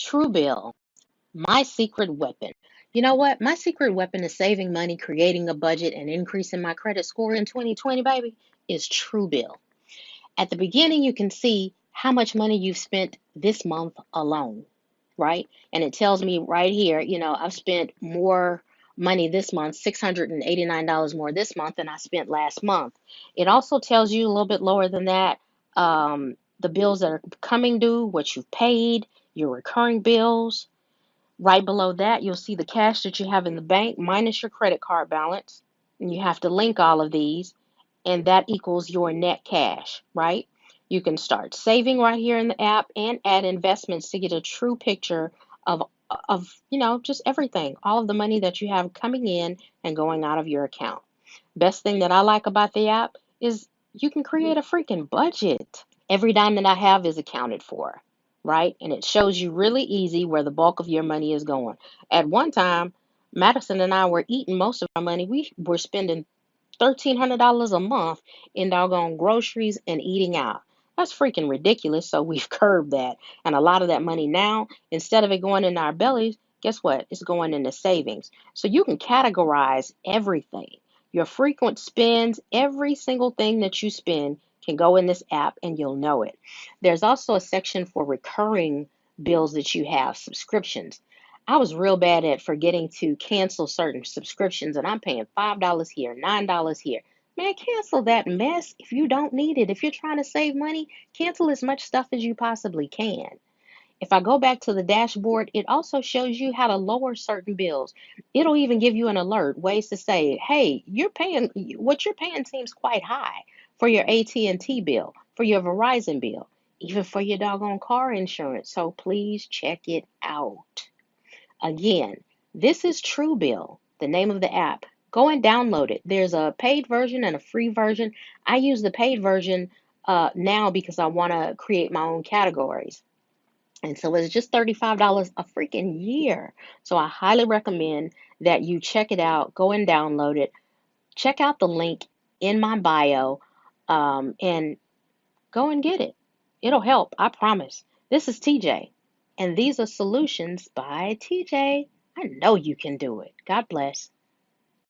TrueBill, my secret weapon. You know what? My secret weapon is saving money, creating a budget, and increasing my credit score in 2020, baby, is TrueBill. At the beginning, you can see how much money you've spent this month alone, right? And it tells me right here, I've spent more money this month, $689 more this month than I spent last month. It also tells you a little bit lower than that, the bills that are coming due, what you've paid, your recurring bills. Right below that, you'll see the cash that you have in the bank minus your credit card balance. And you have to link all of these, and that equals your net cash, right? You can start saving right here in the app and add investments to get a true picture of just everything, all of the money that you have coming in and going out of your account. Best thing that I like about the app is you can create a freaking budget. Every dime that I have is accounted for, right? And it shows you really easy where the bulk of your money is going. At one time, Madison and I were eating most of our money. We were spending $1,300 a month in doggone groceries and eating out. That's freaking ridiculous. So we've curbed that. And a lot of that money now, instead of it going into our bellies, guess what? It's going into savings. So you can categorize everything. Your frequent spends, every single thing that you spend can go in this app and you'll know it. There's also a section for recurring bills that you have, subscriptions. I was real bad at forgetting to cancel certain subscriptions, and I'm paying $5 here, $9 here. Man, cancel that mess if you don't need it. If you're trying to save money, cancel as much stuff as you possibly can. If I go back to the dashboard, it also shows you how to lower certain bills. It'll even give you an alert, ways to say, hey, what you're paying seems quite high for your AT&T bill, for your Verizon bill, even for your doggone car insurance. So please check it out. Again, this is TrueBill, the name of the app. Go and download it. There's a paid version and a free version. I use the paid version now because I want to create my own categories. And so it's just $35 a freaking year. So I highly recommend that you check it out, go and download it. Check out the link in my bio and go and get it. It'll help, I promise. This is TJ, and these are solutions by TJ. I know you can do it. God bless.